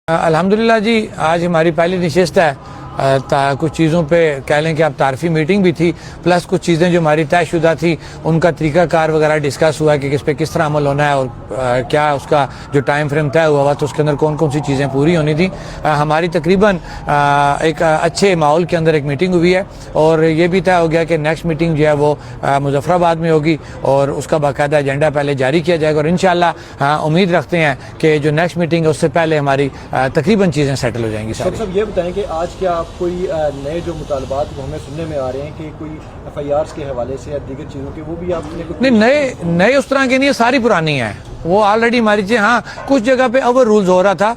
الحمدللہ جی آج ہماری پہلی نشست ہے۔ کچھ چیزوں پہ کہہ لیں کہ اب تعارفی میٹنگ بھی تھی، پلس کچھ چیزیں جو ہماری طے شدہ تھی ان کا طریقہ کار وغیرہ ڈسکس ہوا کہ کس پہ کس طرح عمل ہونا ہے اور کیا اس کا جو ٹائم فریم طے ہوا تو اس کے اندر کون کون سی چیزیں پوری ہونی تھیں۔ ہماری تقریباً ایک اچھے ماحول کے اندر ایک میٹنگ ہوئی ہے اور یہ بھی طے ہو گیا کہ نیکسٹ میٹنگ جو ہے وہ مظفر آباد میں ہوگی اور اس کا باقاعدہ ایجنڈا پہلے جاری کیا جائے گا اور انشاءاللہ امید رکھتے ہیں کہ جو نیکسٹ میٹنگ ہے اس سے پہلے ہماری تقریباً چیزیں سیٹل ہو جائیں گی۔ صاحب یہ بتائیں کہ آج کیا کوئی نئے جو مطالبات وہ ہمیں سننے میں آ رہے ہیں کہ کوئی ایف آئی آرز کے حوالے سے یا دیگر چیزوں کے وہ بھی آپ نے نہیں نئے اس طرح کے نہیں، ساری پرانی ہیں وہ آلریڈی ہماری چیزیں۔ ہاں کچھ جگہ پہ اوور رولز ہو رہا تھا،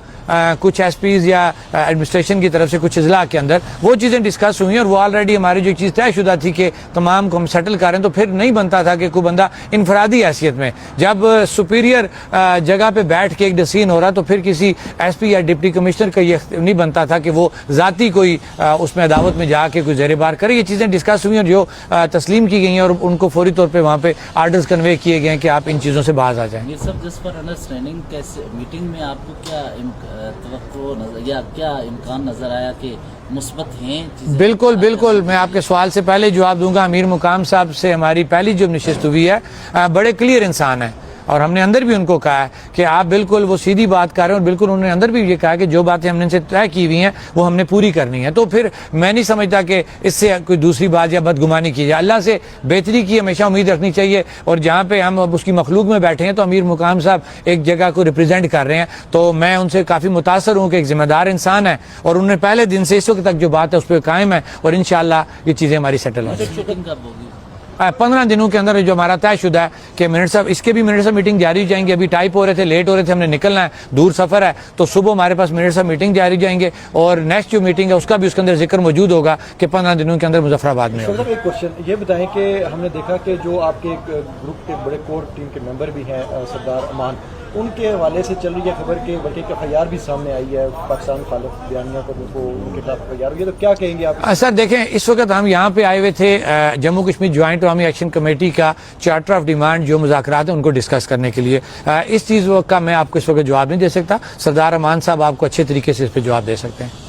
کچھ ایس پیز یا ایڈمنسٹریشن کی طرف سے کچھ اضلاع کے اندر وہ چیزیں ڈسکس ہوئی ہیں اور وہ آلریڈی ہماری جو چیز طے شدہ تھی کہ تمام کو ہم سیٹل کریں، تو پھر نہیں بنتا تھا کہ کوئی بندہ انفرادی حیثیت میں جب سپیریئر جگہ پہ بیٹھ کے ایک ڈسیزن ہو رہا تو پھر کسی ایس پی یا ڈپٹی کمشنر کا یہ نہیں بنتا تھا کہ وہ ذاتی کوئی اس میں عداوت میں جا کے کوئی زیر بار کرے۔ یہ چیزیں ڈسکس ہوئی ہیں اور جو تسلیم کی گئی ہیں اور ان کو فوری طور پہ وہاں پہ آرڈرز کنوے کیے گئے ہیں کہ آپ ان چیزوں سے باز آ جائیں۔ یہ سب جس پر انڈرسٹینڈنگ کیسے میٹنگ میں آپ کو کیا توقع یا کیا امکان نظر آیا کہ مثبت ہیں چیزیں؟ بالکل میں آپ کے سوال سے پہلے جواب دوں گا۔ امیر مقام صاحب سے ہماری پہلی جو نشست ہوئی ہے، بڑے کلیئر انسان ہیں اور ہم نے اندر بھی ان کو کہا ہے کہ آپ بالکل وہ سیدھی بات کر رہے ہیں اور بالکل انہوں نے اندر بھی یہ کہا کہ جو باتیں ہم نے ان سے طے کی ہوئی ہیں وہ ہم نے پوری کرنی ہے۔ تو پھر میں نہیں سمجھتا کہ اس سے کوئی دوسری بات یا بدگمانی کی جائے۔ اللہ سے بہتری کی ہمیشہ امید رکھنی چاہیے اور جہاں پہ ہم اب اس کی مخلوق میں بیٹھے ہیں تو امیر مقام صاحب ایک جگہ کو ریپرزینٹ کر رہے ہیں، تو میں ان سے کافی متاثر ہوں کہ ایک ذمہ دار انسان ہے اور انہوں نے پہلے دن سے اس وقت تک جو بات ہے اس پہ قائم ہے اور انشاءاللہ یہ چیزیں ہماری سیٹل ہو جائیں گی۔ 15 دنوں کے اندر جو ہمارا طے شدہ ہے کہ منٹ صاحب اس کے بھی منٹ صاحب میٹنگ جاری ہو جائیں گے۔ ابھی ٹائپ ہو رہے تھے، لیٹ ہو رہے تھے، ہم نے نکلنا ہے، دور سفر ہے، تو صبح ہمارے پاس منٹ صاحب میٹنگ جاری ہو جائیں گے اور نیکسٹ جو میٹنگ ہے اس کا بھی اس کے اندر ذکر موجود ہوگا کہ 15 دنوں کے اندر مظفر آباد میں ہوگا۔ ایک کوشچن یہ بتائیں کہ ہم نے دیکھا کہ جو آپ کے گروپ کے بڑے کور ٹیم کے ممبر بھی ہیں سردار امان، ان کے حوالے سے چل رہی ہے خبر کہ بلکہ ایف آئی آر بھی سامنے آئی ہے پاکستان خالف بیانیہ کو ان کے خلاف ایف آئی آر ہوئی ہے، تو کیا کہیں گے آپ؟ سر دیکھیں، اس وقت ہم یہاں پہ آئے ہوئے تھے جموں کشمیر جوائنٹ عوامی ایکشن کمیٹی کا چارٹر آف ڈیمانڈ جو مذاکرات ہیں ان کو ڈسکس کرنے کے لیے۔ اس چیز کا میں آپ کو اس وقت جواب نہیں دے سکتا، سردار امان صاحب آپ کو اچھے طریقے سے اس پہ جواب دے سکتے ہیں۔